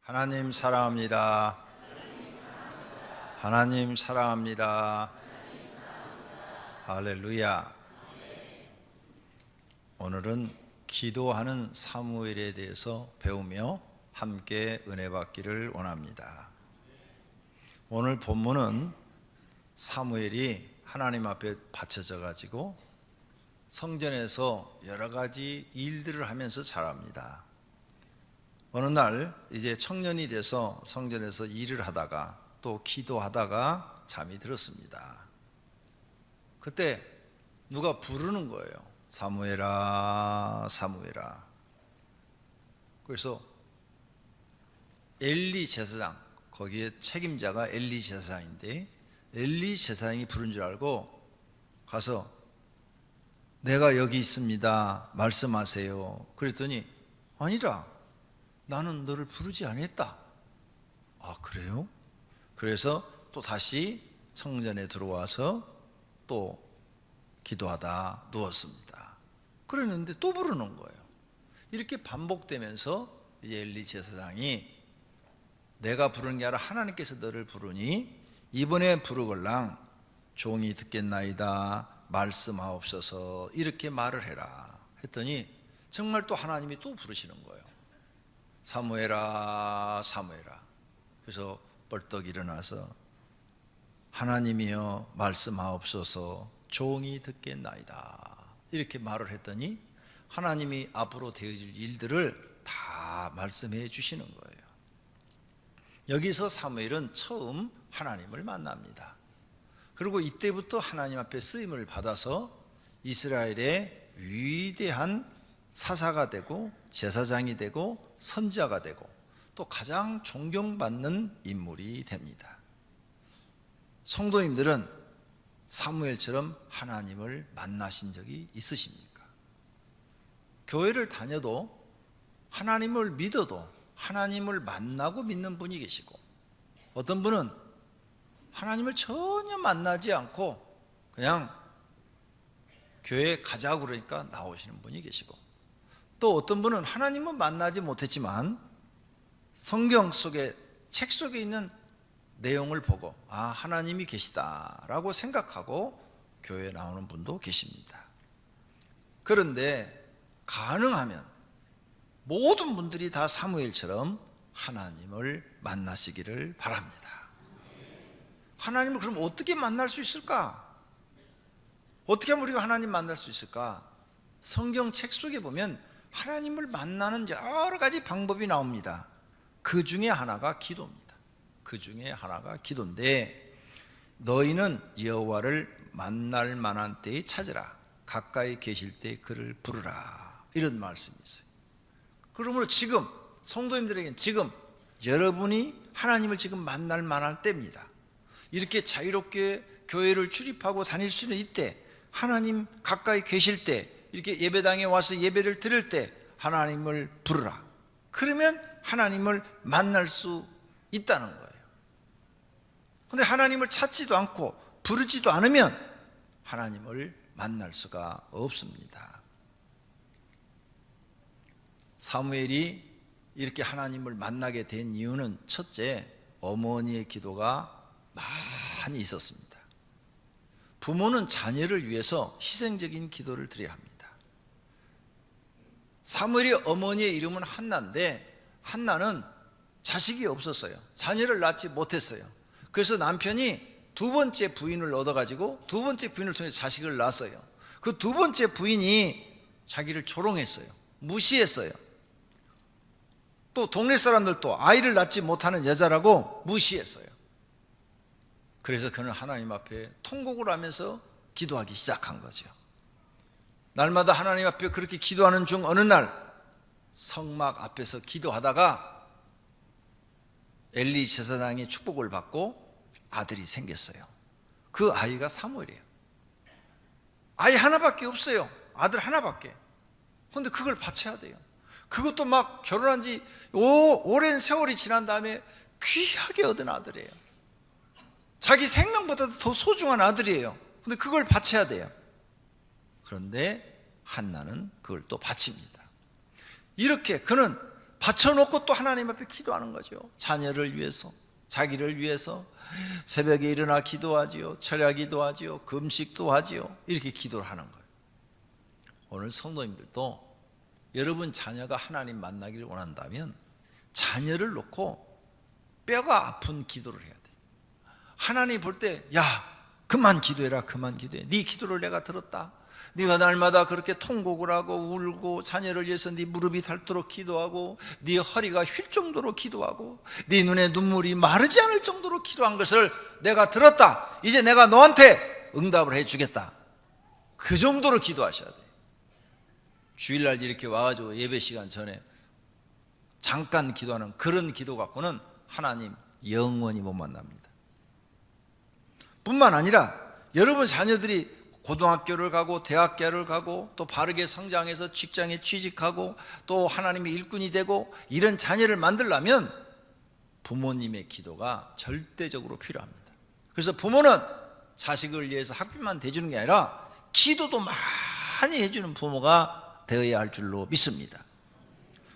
하나님 사랑합니다. 하나님 사랑합니다. 할렐루야. 오늘은 기도하는 사무엘에 대해서 배우며 함께 은혜 받기를 원합니다. 오늘 본문은 사무엘이 하나님 앞에 바쳐져 가지고 성전에서 여러 가지 일들을 하면서 자랍니다. 어느 날 이제 청년이 돼서 성전에서 일을 하다가 또 기도하다가 잠이 들었습니다. 그때 누가 부르는 거예요. 사무엘아, 사무엘아. 그래서 엘리 제사장, 거기에 책임자가 엘리 제사장인데 엘리 제사장이 부른 줄 알고 가서 내가 여기 있습니다. 말씀하세요. 그랬더니 아니라 나는 너를 부르지 않았다. 아, 그래요? 그래서 또 다시 성전에 들어와서 또 기도하다 누웠습니다. 그랬는데 또 부르는 거예요. 이렇게 반복되면서 이제 엘리 제사장이 내가 부르는 게 아니라 하나님께서 너를 부르니 이번에 부르걸랑 종이 듣겠나이다 말씀하옵소서 이렇게 말을 해라 했더니 정말 또 하나님이 또 부르시는 거예요. 사무엘아, 사무엘아. 그래서 벌떡 일어나서 하나님이여 말씀하옵소서 종이 듣겠나이다 이렇게 말을 했더니 하나님이 앞으로 되어질 일들을 다 말씀해 주시는 거예요. 여기서 사무엘은 처음 하나님을 만납니다. 그리고 이때부터 하나님 앞에 쓰임을 받아서 이스라엘의 위대한 사사가 되고 제사장이 되고 선지자가 되고 또 가장 존경받는 인물이 됩니다. 성도님들은 사무엘처럼 하나님을 만나신 적이 있으십니까? 교회를 다녀도 하나님을 믿어도 하나님을 만나고 믿는 분이 계시고 어떤 분은 하나님을 전혀 만나지 않고 그냥 교회에 가자고 그러니까 나오시는 분이 계시고 또 어떤 분은 하나님은 만나지 못했지만 성경 속에 책 속에 있는 내용을 보고 아, 하나님이 계시다라고 생각하고 교회에 나오는 분도 계십니다. 그런데 가능하면 모든 분들이 다 사무엘처럼 하나님을 만나시기를 바랍니다. 하나님을 그럼 어떻게 만날 수 있을까? 어떻게 하면 우리가 하나님 만날 수 있을까? 성경 책 속에 보면 하나님을 만나는 여러 가지 방법이 나옵니다. 그 중에 하나가 기도입니다. 그 중에 하나가 기도인데 너희는 여호와를 만날 만한 때에 찾으라. 가까이 계실 때 그를 부르라. 이런 말씀이 있어요. 그러므로 지금 성도님들에게는 지금 여러분이 하나님을 지금 만날 만한 때입니다. 이렇게 자유롭게 교회를 출입하고 다닐 수 있는 이때 하나님 가까이 계실 때 이렇게 예배당에 와서 예배를 드릴 때 하나님을 부르라. 그러면 하나님을 만날 수 있다는 거예요. 그런데 하나님을 찾지도 않고 부르지도 않으면 하나님을 만날 수가 없습니다. 사무엘이 이렇게 하나님을 만나게 된 이유는 첫째, 어머니의 기도가 많이 있었습니다. 부모는 자녀를 위해서 희생적인 기도를 드려야 합니다. 사무엘의 어머니의 이름은 한나인데 한나는 자식이 없었어요. 자녀를 낳지 못했어요. 그래서 남편이 두 번째 부인을 얻어가지고 두 번째 부인을 통해 자식을 낳았어요. 그 두 번째 부인이 자기를 조롱했어요. 무시했어요. 또 동네 사람들도 아이를 낳지 못하는 여자라고 무시했어요. 그래서 그는 하나님 앞에 통곡을 하면서 기도하기 시작한 거죠. 날마다 하나님 앞에 그렇게 기도하는 중 어느 날 성막 앞에서 기도하다가 엘리 제사장의 축복을 받고 아들이 생겼어요. 그 아이가 사무엘이에요. 아이 하나밖에 없어요. 아들 하나밖에. 그런데 그걸 바쳐야 돼요. 그것도 막 결혼한 지 오랜 세월이 지난 다음에 귀하게 얻은 아들이에요. 자기 생명보다도 더 소중한 아들이에요. 그런데 그걸 바쳐야 돼요. 그런데 한나는 그걸 또 바칩니다. 이렇게 그는 바쳐놓고 또 하나님 앞에 기도하는 거죠. 자녀를 위해서, 자기를 위해서 새벽에 일어나 기도하지요. 철야 기도하지요. 금식도 하지요. 이렇게 기도를 하는 거예요. 오늘 성도님들도 여러분 자녀가 하나님 만나기를 원한다면 자녀를 놓고 뼈가 아픈 기도를 해야 돼요. 하나님 볼 때, 야, 그만 기도해라, 그만 기도해. 네 기도를 내가 들었다. 네가 날마다 그렇게 통곡을 하고 울고 자녀를 위해서 네 무릎이 닳도록 기도하고 네 허리가 휠 정도로 기도하고 네 눈에 눈물이 마르지 않을 정도로 기도한 것을 내가 들었다. 이제 내가 너한테 응답을 해주겠다. 그 정도로 기도하셔야 돼요. 주일날 이렇게 와가지고 예배 시간 전에 잠깐 기도하는 그런 기도 갖고는 하나님 영원히 못 만납니다. 뿐만 아니라 여러분 자녀들이 고등학교를 가고 대학교를 가고 또 바르게 성장해서 직장에 취직하고 또 하나님의 일꾼이 되고 이런 자녀를 만들려면 부모님의 기도가 절대적으로 필요합니다. 그래서 부모는 자식을 위해서 학비만 대주는 게 아니라 기도도 많이 해주는 부모가 되어야 할 줄로 믿습니다.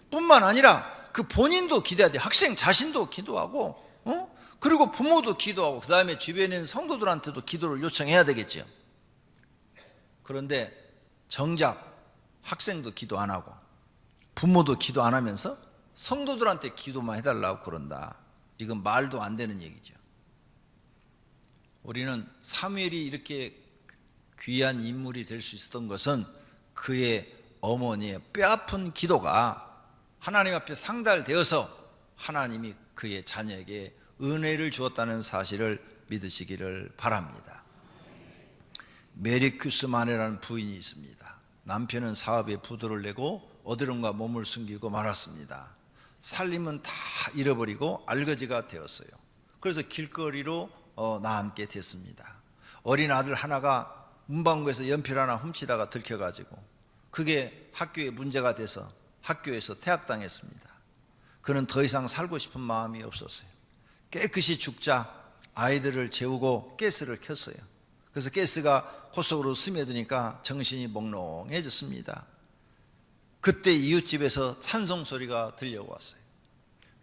뿐만 아니라 그 본인도 기도해야 돼요. 학생 자신도 기도하고 그리고 부모도 기도하고 그 다음에 주변에 있는 성도들한테도 기도를 요청해야 되겠죠. 그런데 정작 학생도 기도 안 하고 부모도 기도 안 하면서 성도들한테 기도만 해달라고 그런다. 이건 말도 안 되는 얘기죠. 우리는 사무엘이 이렇게 귀한 인물이 될 수 있었던 것은 그의 어머니의 뼈아픈 기도가 하나님 앞에 상달되어서 하나님이 그의 자녀에게 은혜를 주었다는 사실을 믿으시기를 바랍니다. 메리큐스 마네라는 부인이 있습니다. 남편은 사업에 부도를 내고 어디론가 몸을 숨기고 말았습니다. 살림은 다 잃어버리고 알거지가 되었어요. 그래서 길거리로 나앉게 됐습니다. 어린 아들 하나가 문방구에서 연필 하나 훔치다가 들켜가지고 그게 학교에 문제가 돼서 학교에서 퇴학당했습니다. 그는 더 이상 살고 싶은 마음이 없었어요. 깨끗이 죽자 아이들을 재우고 가스를 켰어요. 그래서 가스가 코 속으로 스며드니까 정신이 몽롱해졌습니다. 그때 이웃집에서 찬송 소리가 들려왔어요.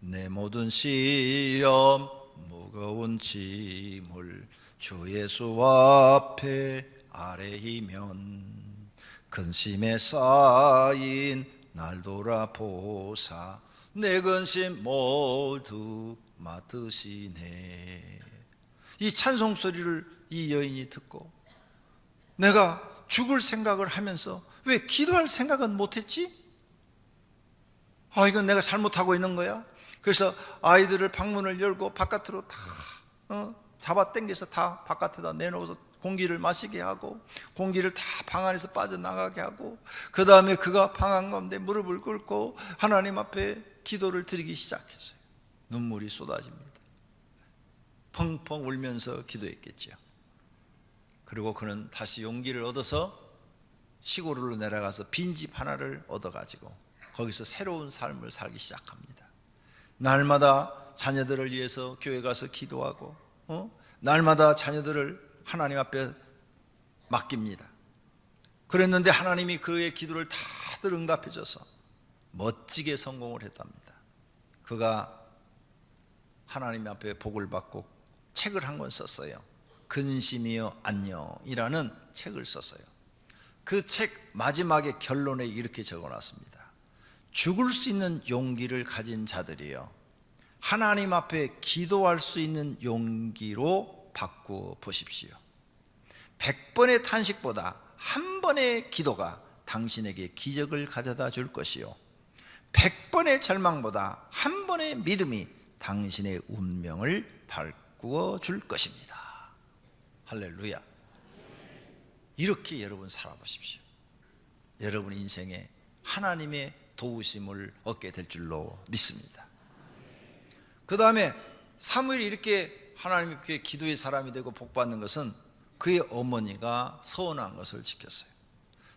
내 모든 시험 무거운 짐을 주 예수 앞에 아뢰이면 근심에 쌓인 날 돌아보사 내 근심 모두 맡으시네. 이 찬송 소리를 이 여인이 듣고 내가 죽을 생각을 하면서 왜 기도할 생각은 못했지? 이건 내가 잘못하고 있는 거야. 그래서 아이들을 방문을 열고 바깥으로 다 잡아당겨서 다 바깥에다 내놓아서 공기를 마시게 하고 공기를 다 방 안에서 빠져나가게 하고 그 다음에 그가 방 한가운데 무릎을 꿇고 하나님 앞에 기도를 드리기 시작했어요. 눈물이 쏟아집니다. 펑펑 울면서 기도했겠죠. 그리고 그는 다시 용기를 얻어서 시골로 내려가서 빈집 하나를 얻어가지고 거기서 새로운 삶을 살기 시작합니다. 날마다 자녀들을 위해서 교회 가서 기도하고 날마다 자녀들을 하나님 앞에 맡깁니다. 그랬는데 하나님이 그의 기도를 다들 응답해 줘서 멋지게 성공을 했답니다. 그가 하나님 앞에 복을 받고 책을 한 권 썼어요. 근심이여 안녕이라는 책을 썼어요. 그 책 마지막에 결론에 이렇게 적어놨습니다. 죽을 수 있는 용기를 가진 자들이여 하나님 앞에 기도할 수 있는 용기로 바꾸어 보십시오. 100번의 탄식보다 한 번의 기도가 당신에게 기적을 가져다 줄 것이요 100번의 절망보다 한 번의 믿음이 당신의 운명을 바꾸어 줄 것입니다. 할렐루야. 이렇게 여러분 살아보십시오. 여러분 인생에 하나님의 도우심을 얻게 될 줄로 믿습니다. 그 다음에 사무엘이 이렇게 하나님께 기도의 사람이 되고 복받는 것은 그의 어머니가 서원한 것을 지켰어요.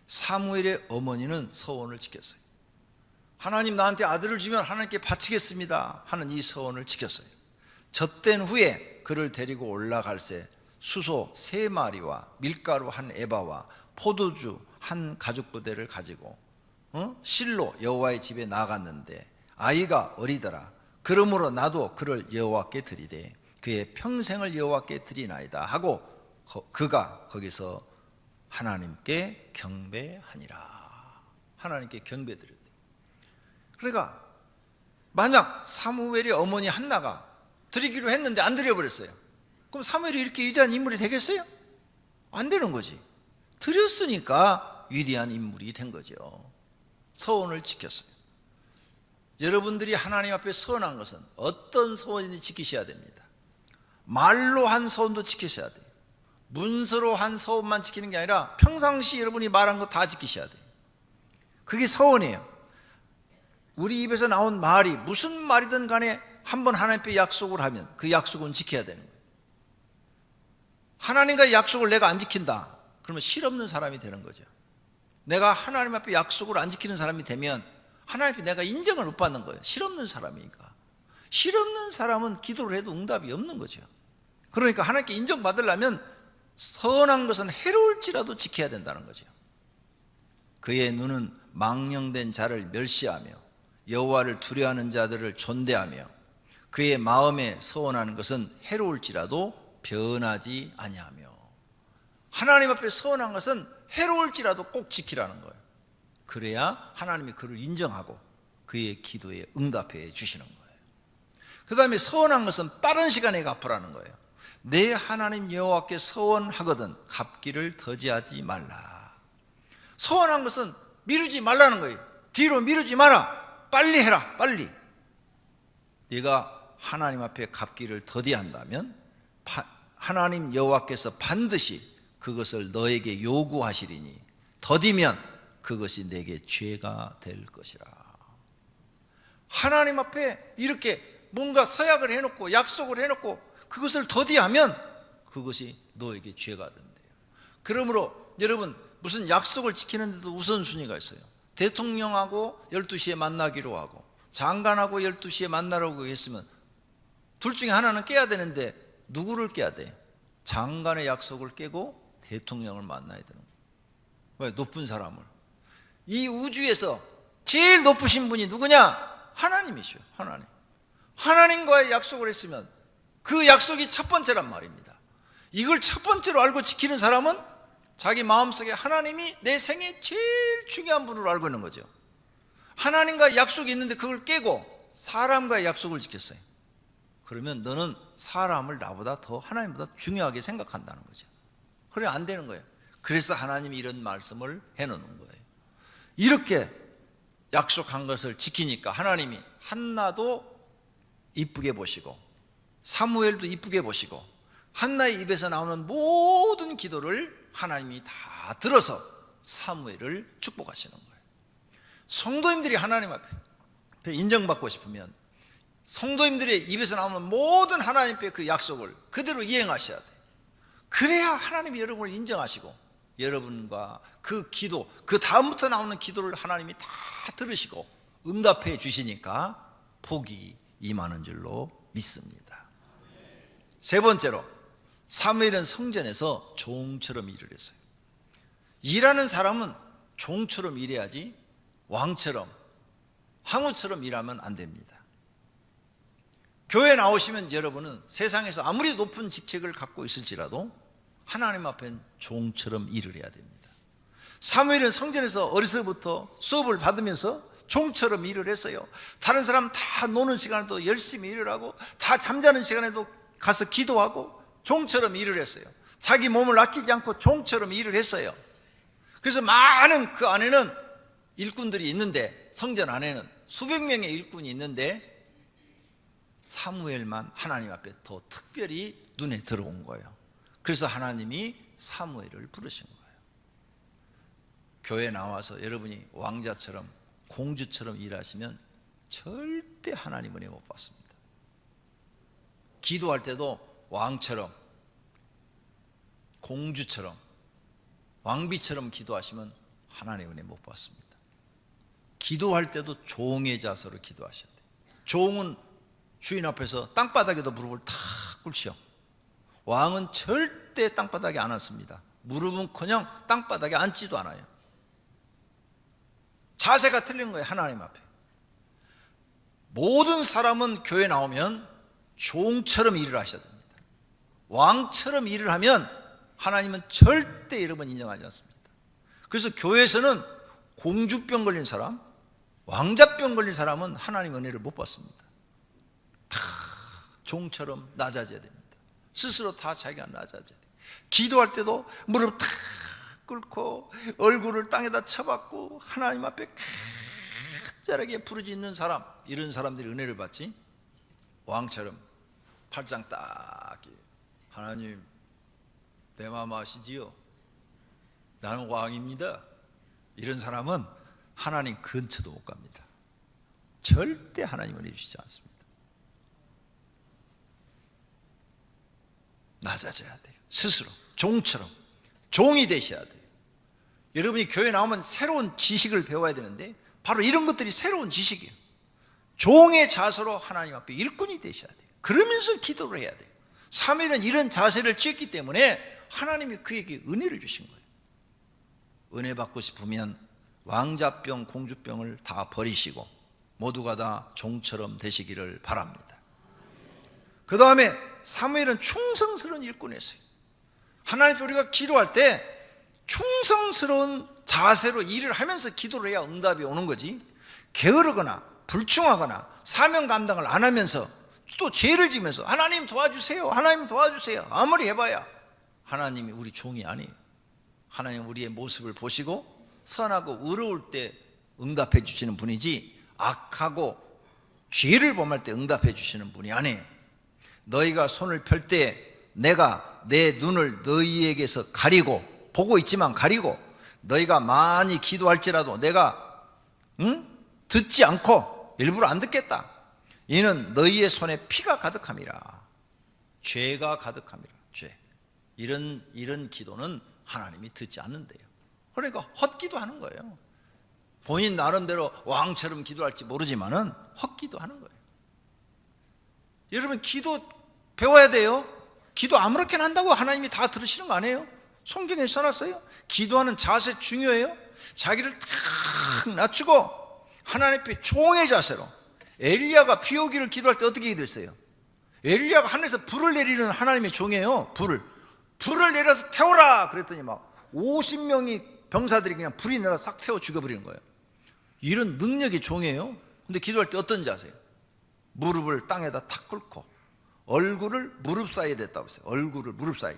사무엘의 어머니는 서원을 지켰어요. 하나님 나한테 아들을 주면 하나님께 바치겠습니다 하는 이 서원을 지켰어요. 젖된 후에 그를 데리고 올라갈새 수소 3마리와 밀가루 1에바와 포도주 1 가죽 부대를 가지고 실로 여호와의 집에 나갔는데 아이가 어리더라. 그러므로 나도 그를 여호와께 드리되 그의 평생을 여호와께 드리나이다 하고 그가 거기서 하나님께 경배하니라. 하나님께 경배드렸대. 그러니까 만약 사무엘의 어머니 한나가 드리기로 했는데 안 드려버렸어요. 그럼 사무엘이 이렇게 위대한 인물이 되겠어요? 안 되는 거지. 드렸으니까 위대한 인물이 된 거죠. 서원을 지켰어요. 여러분들이 하나님 앞에 서원한 것은 어떤 서원인지 지키셔야 됩니다. 말로 한 서원도 지키셔야 돼요. 문서로 한 서원만 지키는 게 아니라 평상시 여러분이 말한 거 다 지키셔야 돼요. 그게 서원이에요. 우리 입에서 나온 말이 무슨 말이든 간에 한번 하나님 앞에 약속을 하면 그 약속은 지켜야 되는 거예요. 하나님과의 약속을 내가 안 지킨다, 그러면 실없는 사람이 되는 거죠. 내가 하나님 앞에 약속을 안 지키는 사람이 되면 하나님 앞에 내가 인정을 못 받는 거예요. 실없는 사람이니까. 실없는 사람은 기도를 해도 응답이 없는 거죠. 그러니까 하나님께 인정받으려면 선한 것은 해로울지라도 지켜야 된다는 거죠. 그의 눈은 망령된 자를 멸시하며 여호와를 두려워하는 자들을 존대하며 그의 마음에 서원하는 것은 해로울지라도 변하지 아니하며. 하나님 앞에 서원한 것은 해로울지라도 꼭 지키라는 거예요. 그래야 하나님이 그를 인정하고 그의 기도에 응답해 주시는 거예요. 그 다음에 서원한 것은 빠른 시간에 갚으라는 거예요. 내 하나님 여호와께 서원하거든 갚기를 더디하지 말라. 서원한 것은 미루지 말라는 거예요. 뒤로 미루지 마라. 빨리 해라. 빨리. 네가 하나님 앞에 갚기를 더디한다면 하나님 여호와께서 반드시 그것을 너에게 요구하시리니 더디면 그것이 내게 죄가 될 것이라. 하나님 앞에 이렇게 뭔가 서약을 해놓고 약속을 해놓고 그것을 더디하면 그것이 너에게 죄가 된대요. 그러므로 여러분, 무슨 약속을 지키는데도 우선순위가 있어요. 대통령하고 12시에 만나기로 하고 장관하고 12시에 만나라고 했으면 둘 중에 하나는 깨야 되는데 누구를 깨야 돼요? 장관의 약속을 깨고 대통령을 만나야 되는 거예요. 왜? 높은 사람을. 이 우주에서 제일 높으신 분이 누구냐? 하나님이시오. 하나님. 하나님과의 약속을 했으면 그 약속이 첫 번째란 말입니다. 이걸 첫 번째로 알고 지키는 사람은 자기 마음속에 하나님이 내 생애 제일 중요한 분으로 알고 있는 거죠. 하나님과 약속이 있는데 그걸 깨고 사람과의 약속을 지켰어요. 그러면 너는 사람을 나보다 더 하나님보다 중요하게 생각한다는 거죠. 그래 안 되는 거예요. 그래서 하나님이 이런 말씀을 해놓는 거예요. 이렇게 약속한 것을 지키니까 하나님이 한나도 이쁘게 보시고 사무엘도 이쁘게 보시고 한나의 입에서 나오는 모든 기도를 하나님이 다 들어서 사무엘을 축복하시는 거예요. 성도님들이 하나님 앞에 인정받고 싶으면 성도님들의 입에서 나오는 모든 하나님의 그 약속을 그대로 이행하셔야 돼요. 그래야 하나님이 여러분을 인정하시고 여러분과 그 기도, 그 다음부터 나오는 기도를 하나님이 다 들으시고 응답해 주시니까 복이 임하는 줄로 믿습니다. 세 번째로, 사무엘은 성전에서 종처럼 일을 했어요. 일하는 사람은 종처럼 일해야지 왕처럼 황후처럼 일하면 안 됩니다. 교회 나오시면 여러분은 세상에서 아무리 높은 직책을 갖고 있을지라도 하나님 앞엔 종처럼 일을 해야 됩니다. 사무엘은 성전에서 어려서부터 수업을 받으면서 종처럼 일을 했어요. 다른 사람 다 노는 시간에도 열심히 일을 하고 다 잠자는 시간에도 가서 기도하고 종처럼 일을 했어요. 자기 몸을 아끼지 않고 종처럼 일을 했어요. 그래서 많은 그 안에는 일꾼들이 있는데, 성전 안에는 수백 명의 일꾼이 있는데 사무엘만 하나님 앞에 더 특별히 눈에 들어온 거예요. 그래서 하나님이 사무엘을 부르신 거예요. 교회 나와서 여러분이 왕자처럼 공주처럼 일하시면 절대 하나님 은혜 못 받습니다. 기도할 때도 왕처럼 공주처럼 왕비처럼 기도하시면 하나님 은혜 못 받습니다. 기도할 때도 종의 자세로 기도하셔야 돼요. 종은 주인 앞에서 땅바닥에도 무릎을 탁 꿇죠. 왕은 절대 땅바닥에 안 앉습니다. 무릎은커녕 땅바닥에 앉지도 않아요. 자세가 틀린 거예요. 하나님 앞에. 모든 사람은 교회 나오면 종처럼 일을 하셔야 됩니다. 왕처럼 일을 하면 하나님은 절대 여러분 인정하지 않습니다. 그래서 교회에서는 공주병 걸린 사람, 왕자병 걸린 사람은 하나님 은혜를 못 받습니다. 다 종처럼 낮아져야 됩니다. 스스로 다 자기가 낮아져야 돼요. 기도할 때도 무릎 탁 꿇고 얼굴을 땅에다 쳐박고 하나님 앞에 간절하게 부르짖는 사람, 이런 사람들이 은혜를 받지. 왕처럼 팔짱 딱, 하나님 내 마음 아시지요? 나는 왕입니다. 이런 사람은 하나님 근처도 못 갑니다. 절대 하나님 은혜 주시지 않습니다. 낮아져야 돼요. 스스로 종처럼 종이 되셔야 돼요. 여러분이 교회 나오면 새로운 지식을 배워야 되는데 바로 이런 것들이 새로운 지식이에요. 종의 자세로 하나님 앞에 일꾼이 되셔야 돼요. 그러면서 기도를 해야 돼요. 사무엘은 이런 자세를 취했기 때문에 하나님이 그에게 은혜를 주신 거예요. 은혜 받고 싶으면 왕자병, 공주병을 다 버리시고 모두가 다 종처럼 되시기를 바랍니다. 그 다음에 사무엘은 충성스러운 일꾼이었어요. 하나님 앞에 우리가 기도할 때 충성스러운 자세로 일을 하면서 기도를 해야 응답이 오는 거지, 게으르거나 불충하거나 사명 감당을 안 하면서 또 죄를 지면서 하나님 도와주세요, 하나님 도와주세요 아무리 해봐야 하나님이 우리 종이 아니에요. 하나님 우리의 모습을 보시고 선하고 의로울 때 응답해 주시는 분이지, 악하고 죄를 범할 때 응답해 주시는 분이 아니에요. 너희가 손을 펼 때 내가 내 눈을 너희에게서 가리고, 보고 있지만 가리고, 너희가 많이 기도할지라도 내가 듣지 않고 일부러 안 듣겠다. 이는 너희의 손에 피가 가득함이라. 죄가 가득함이라. 죄. 이런 기도는 하나님이 듣지 않는데요. 그러니까 헛기도 하는 거예요. 본인 나름대로 왕처럼 기도할지 모르지만은 헛기도 하는 거예요. 여러분 기도 배워야 돼요. 기도 아무렇게나 한다고 하나님이 다 들으시는 거 아니에요? 성경에 써놨어요. 기도하는 자세 중요해요. 자기를 탁 낮추고 하나님 앞에 종의 자세로. 엘리야가 비 오기를 기도할 때 어떻게 기도했어요? 엘리야가 하늘에서 불을 내리는 하나님의 종이에요. 불을 내려서 태워라 그랬더니 막 50명이 병사들이 그냥 불이 내려 싹 태워 죽여버리는 거예요. 이런 능력의 종이에요. 근데 기도할 때 어떤 자세요? 무릎을 땅에다 탁 꿇고 얼굴을 무릎 사이에 댔다고 했어요. 얼굴을 무릎 사이.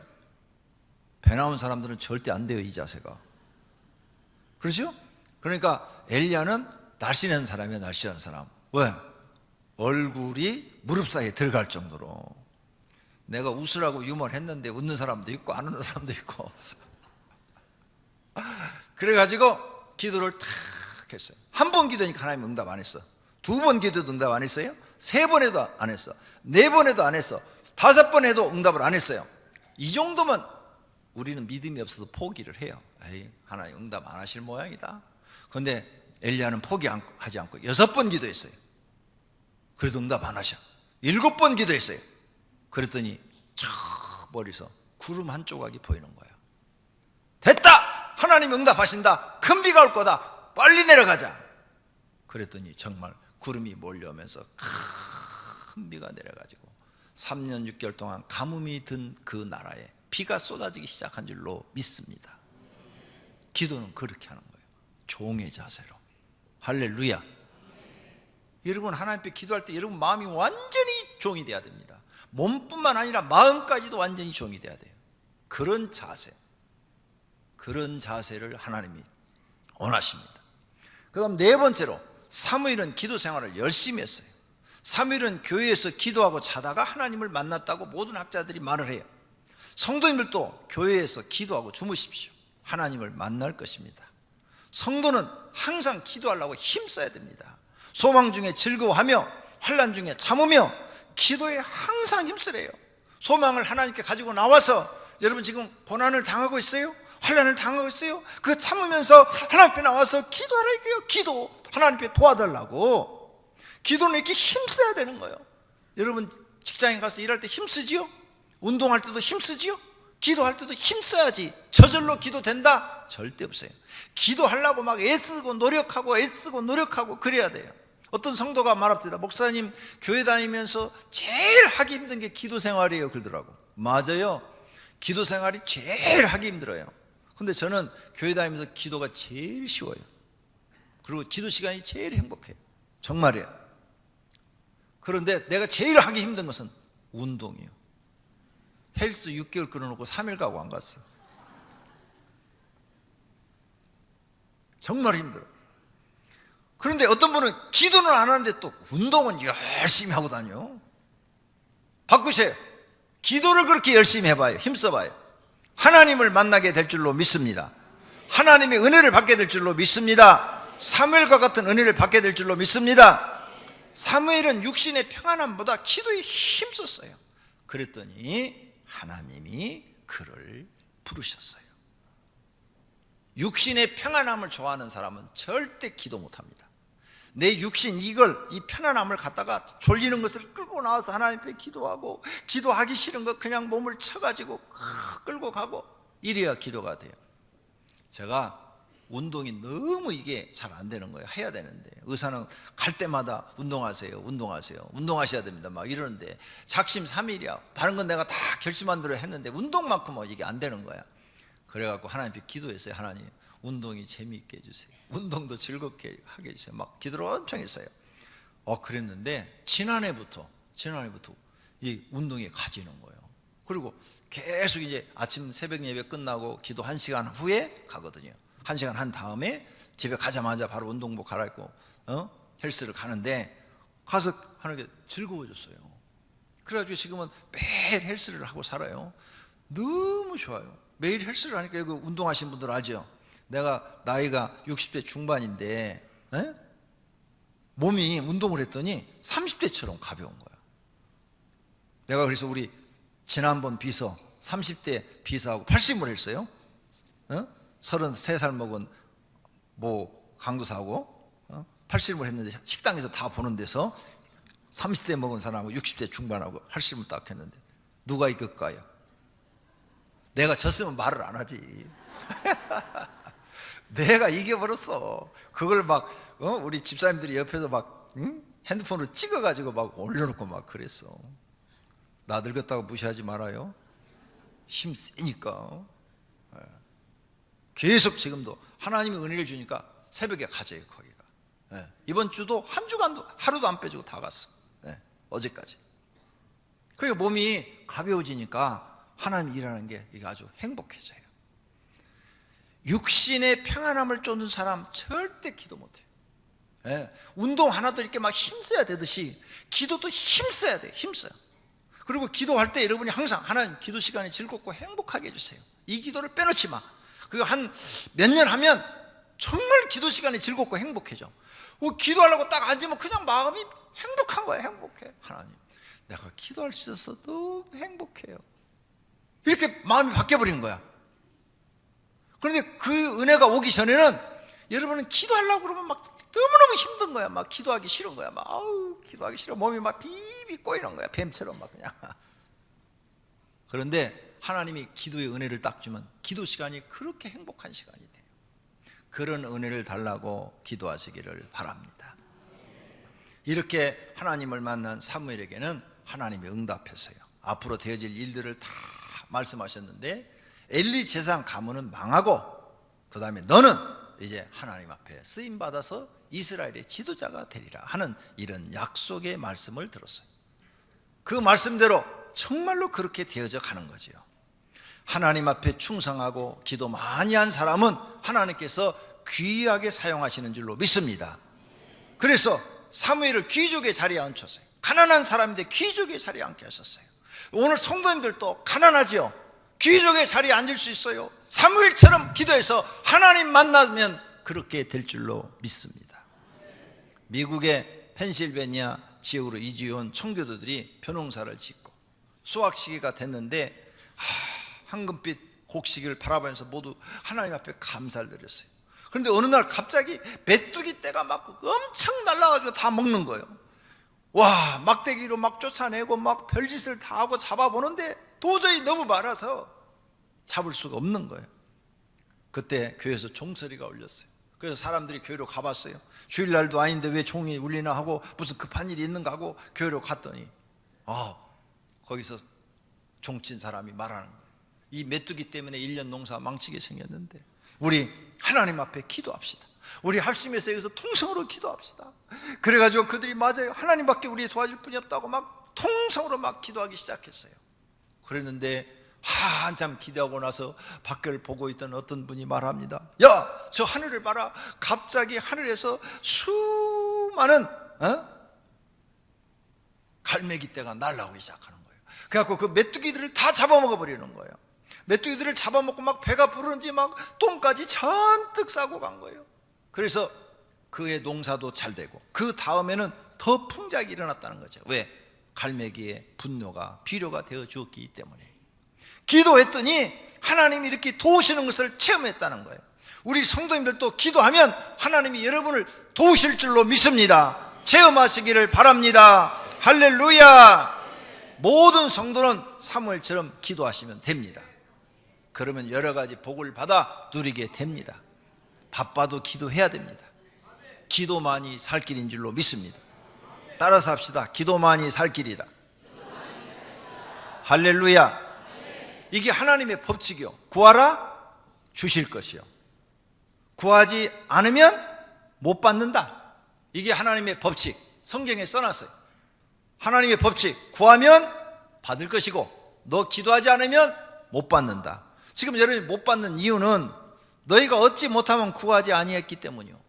배 나온 사람들은 절대 안 돼요, 이 자세가. 그렇죠? 그러니까 엘리야는 날씬한 사람이에요, 날씬한 사람. 왜? 얼굴이 무릎 사이에 들어갈 정도로. 내가 웃으라고 유머를 했는데 웃는 사람도 있고 안 웃는 사람도 있고. 그래가지고 기도를 탁 했어요. 한 번 기도니까 하나님 응답 안 했어. 두 번 기도도 응답 안 했어요. 세 번 해도 안 했어. 네 번 해도 안 했어. 다섯 번 해도 응답을 안 했어요. 이 정도면 우리는 믿음이 없어서 포기를 해요. 에이, 하나님 응답 안 하실 모양이다. 그런데 엘리야는 포기하지 않고 6번 기도했어요. 그래도 응답 안 하셔. 7번 기도했어요. 그랬더니 저 멀리서 구름 한 조각이 보이는 거예요. 됐다! 하나님 응답하신다. 큰 비가 올 거다. 빨리 내려가자. 그랬더니 정말 구름이 몰려오면서 큰 비가 내려가지고 3년 6개월 동안 가뭄이 든 그 나라에 비가 쏟아지기 시작한 줄로 믿습니다. 기도는 그렇게 하는 거예요. 종의 자세로. 할렐루야. 여러분 하나님 앞에 기도할 때 여러분 마음이 완전히 종이 돼야 됩니다. 몸뿐만 아니라 마음까지도 완전히 종이 돼야 돼요. 그런 자세, 그런 자세를 하나님이 원하십니다. 그 다음 네 번째로 사무엘은 기도 생활을 열심히 했어요. 사무엘은 교회에서 기도하고 자다가 하나님을 만났다고 모든 학자들이 말을 해요. 성도님들도 교회에서 기도하고 주무십시오. 하나님을 만날 것입니다. 성도는 항상 기도하려고 힘써야 됩니다. 소망 중에 즐거워하며 환난 중에 참으며 기도에 항상 힘쓰래요. 소망을 하나님께 가지고 나와서 여러분 지금 고난을 당하고 있어요? 환난을 당하고 있어요? 그거 참으면서 하나님 앞에 나와서 기도하라고요. 기도 하나님 앞에 도와달라고. 기도는 이렇게 힘써야 되는 거예요. 여러분 직장에 가서 일할 때 힘쓰지요? 운동할 때도 힘쓰지요? 기도할 때도 힘써야지. 저절로 기도된다? 절대 없어요. 기도하려고 막 애쓰고 노력하고 그래야 돼요. 어떤 성도가 말합니다. 목사님, 교회 다니면서 제일 하기 힘든 게 기도 생활이에요, 그러더라고. 맞아요. 기도 생활이 제일 하기 힘들어요. 근데 저는 교회 다니면서 기도가 제일 쉬워요. 그리고 기도 시간이 제일 행복해요. 정말이에요. 그런데 내가 제일 하기 힘든 것은 운동이에요. 헬스 6개월 끊어놓고 3일 가고 안 갔어. 정말 힘들어. 그런데 어떤 분은 기도는 안 하는데 또 운동은 열심히 하고 다녀. 바꾸세요. 기도를 그렇게 열심히 해봐요. 힘써봐요. 하나님을 만나게 될 줄로 믿습니다. 하나님의 은혜를 받게 될 줄로 믿습니다. 사무엘과 같은 은혜를 받게 될 줄로 믿습니다. 사무엘은 육신의 평안함보다 기도에 힘썼어요. 그랬더니 하나님이 그를 부르셨어요. 육신의 평안함을 좋아하는 사람은 절대 기도 못합니다. 내 육신 이 편안함을 갖다가 졸리는 것을 끌고 나와서 하나님 앞에 기도하고, 기도하기 싫은 거 그냥 몸을 쳐가지고 끌고 가고, 이래야 기도가 돼요. 제가 운동이 너무 이게 잘 안 되는 거예요. 해야 되는데 의사는 갈 때마다 운동하세요, 운동하셔야 됩니다 막 이러는데 작심삼일이야. 다른 건 내가 다 결심한 대로 했는데 운동만큼은 이게 안 되는 거야. 그래갖고 하나님께 기도했어요. 하나님, 운동이 재미있게 해주세요. 운동도 즐겁게 하게 해주세요. 막 기도를 엄청 했어요. 그랬는데 지난해부터 이 운동이 가지는 거예요. 그리고 계속 이제 아침 새벽 예배 끝나고 기도 1시간 후에 가거든요. 1시간 한 다음에 집에 가자마자 바로 운동복 갈아입고 헬스를 가는데, 가서 하는 게 즐거워졌어요. 그래가지고 지금은 매일 헬스를 하고 살아요. 너무 좋아요. 매일 헬스를 하니까, 이거 운동하신 분들 알죠? 내가 나이가 60대 중반인데 몸이 운동을 했더니 30대처럼 가벼운 거야. 내가 그래서 우리 지난번 비서 30대 비서하고 80을 했어요. 33살 먹은 뭐 강도사하고 80을 했는데, 식당에서 다 보는 데서 30대 먹은 사람하고 60대 중반하고 80을 딱 했는데 누가 이길까요? 내가 졌으면 말을 안 하지. 내가 이겨버렸어. 그걸 막 우리 집사님들이 옆에서 막 핸드폰으로 찍어가지고 막 올려놓고 막 그랬어. 나 늙었다고 무시하지 말아요. 힘 세니까. 계속 지금도 하나님이 은혜를 주니까 새벽에 가져요, 거기가. 이번 주도 한 주간도 하루도 안 빼주고 다 갔어. 어제까지. 그러니까 몸이 가벼워지니까 하나님이 일하는 게 이게 아주 행복해져요. 육신의 평안함을 쫓는 사람 절대 기도 못해요. 운동 하나도 이렇게 막 힘써야 되듯이 기도도 힘써야 돼요. 힘써요. 그리고 기도할 때 여러분이 항상 하나님, 기도 시간이 즐겁고 행복하게 해주세요. 이 기도를 빼놓지 마. 그리고 한 몇 년 하면 정말 기도 시간이 즐겁고 행복해져. 기도하려고 딱 앉으면 그냥 마음이 행복한 거야. 행복해. 하나님, 내가 기도할 수 있어서 너무 행복해요. 이렇게 마음이 바뀌어버린 거야. 그런데 그 은혜가 오기 전에는 여러분은 기도하려고 그러면 막 너무너무 힘든 거야. 막 기도하기 싫은 거야. 막 기도하기 싫어. 몸이 막 비비 꼬이는 거야. 뱀처럼 막 그냥. 그런데 하나님이 기도의 은혜를 딱 주면 기도 시간이 그렇게 행복한 시간이 돼요. 그런 은혜를 달라고 기도하시기를 바랍니다. 이렇게 하나님을 만난 사무엘에게는 하나님이 응답했어요. 앞으로 되어질 일들을 다 말씀하셨는데, 엘리 제사장 가문은 망하고 그 다음에 너는 이제 하나님 앞에 쓰임받아서 이스라엘의 지도자가 되리라 하는 이런 약속의 말씀을 들었어요. 그 말씀대로 정말로 그렇게 되어져 가는 거죠. 하나님 앞에 충성하고 기도 많이 한 사람은 하나님께서 귀하게 사용하시는 줄로 믿습니다. 그래서 사무엘을 귀족의 자리에 앉혔어요. 가난한 사람인데 귀족의 자리에 앉게 하셨어요. 오늘 성도님들도 가난하지요? 귀족의 자리에 앉을 수 있어요. 사무엘처럼 기도해서 하나님 만나면 그렇게 될 줄로 믿습니다. 미국의 펜실베니아 지역으로 이주해온 청교도들이 벼농사를 짓고 수확 시기가 됐는데 황금빛 곡식을 바라보면서 모두 하나님 앞에 감사를 드렸어요. 그런데 어느 날 갑자기 메뚜기 떼가 막 엄청 날라가지고 다 먹는 거예요. 와, 막대기로 막 쫓아내고 막 별짓을 다 하고 잡아보는데 도저히 너무 많아서 잡을 수가 없는 거예요. 그때 교회에서 종소리가 울렸어요. 그래서 사람들이 교회로 가봤어요. 주일날도 아닌데 왜 종이 울리나 하고 무슨 급한 일이 있는가 하고 교회로 갔더니 거기서 종친 사람이 말하는 거예요. 이 메뚜기 때문에 1년 농사 망치게 생겼는데 우리 하나님 앞에 기도합시다. 우리 합심해서 여기서 통성으로 기도합시다. 그래가지고 그들이 맞아요, 하나님밖에 우리 도와줄 분이 없다고 막 통성으로 막 기도하기 시작했어요. 그랬는데 한참 기도하고 나서 밖을 보고 있던 어떤 분이 말합니다. 야, 저 하늘을 봐라. 갑자기 하늘에서 수많은 갈매기떼가 날아오기 시작하는 거예요. 그래갖고 그 메뚜기들을 다 잡아먹어 버리는 거예요. 메뚜기들을 잡아먹고 막 배가 부르는지 막 똥까지 잔뜩 싸고 간 거예요. 그래서 그의 농사도 잘 되고 그 다음에는 더 풍작이 일어났다는 거죠. 왜? 갈매기의 분노가 비료가 되어 주었기 때문에. 기도했더니 하나님이 이렇게 도우시는 것을 체험했다는 거예요. 우리 성도님들도 기도하면 하나님이 여러분을 도우실 줄로 믿습니다. 체험하시기를 바랍니다. 할렐루야. 모든 성도는 사무엘처럼 기도하시면 됩니다. 그러면 여러 가지 복을 받아 누리게 됩니다. 바빠도 기도해야 됩니다. 기도만이 살 길인 줄로 믿습니다. 따라서 합시다. 기도만이 살 길이다. 할렐루야. 이게 하나님의 법칙이요. 구하라 주실 것이요, 구하지 않으면 못 받는다. 이게 하나님의 법칙. 성경에 써놨어요. 하나님의 법칙. 구하면 받을 것이고 너 기도하지 않으면 못 받는다. 지금 여러분이 못 받는 이유는 너희가 얻지 못하면 구하지 아니했기 때문이요.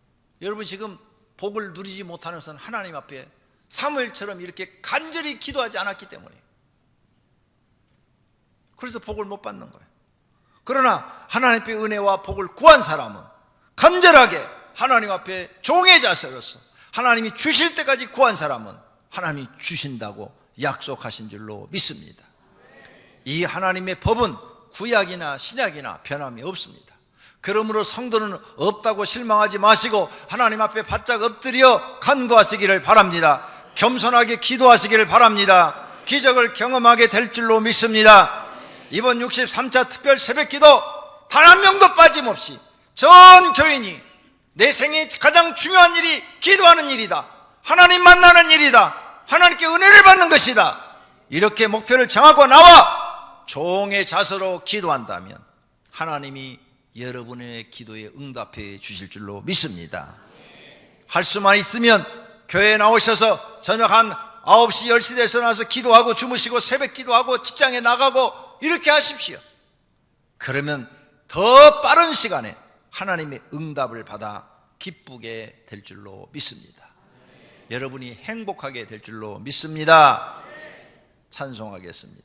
여러분 지금 복을 누리지 못하는 것은 하나님 앞에 사무엘처럼 이렇게 간절히 기도하지 않았기 때문이에요. 그래서 복을 못 받는 거예요. 그러나 하나님의 은혜와 복을 구한 사람은 간절하게 하나님 앞에 종의 자세로서 하나님이 주실 때까지 구한 사람은 하나님이 주신다고 약속하신 줄로 믿습니다. 이 하나님의 법은 구약이나 신약이나 변함이 없습니다. 그러므로 성도는 없다고 실망하지 마시고 하나님 앞에 바짝 엎드려 간구하시기를 바랍니다. 겸손하게 기도하시기를 바랍니다. 기적을 경험하게 될 줄로 믿습니다. 이번 63차 특별 새벽기도 단 한 명도 빠짐없이 전 교인이 내 생에 가장 중요한 일이 기도하는 일이다, 하나님 만나는 일이다, 하나님께 은혜를 받는 것이다, 이렇게 목표를 정하고 나와 종의 자세로 기도한다면 하나님이 여러분의 기도에 응답해 주실 줄로 믿습니다. 할 수만 있으면 교회에 나오셔서 저녁 한 9시 10시 돼서 나와서 기도하고 주무시고 새벽 기도하고 직장에 나가고 이렇게 하십시오. 그러면 더 빠른 시간에 하나님의 응답을 받아 기쁘게 될 줄로 믿습니다. 여러분이 행복하게 될 줄로 믿습니다. 찬송하겠습니다.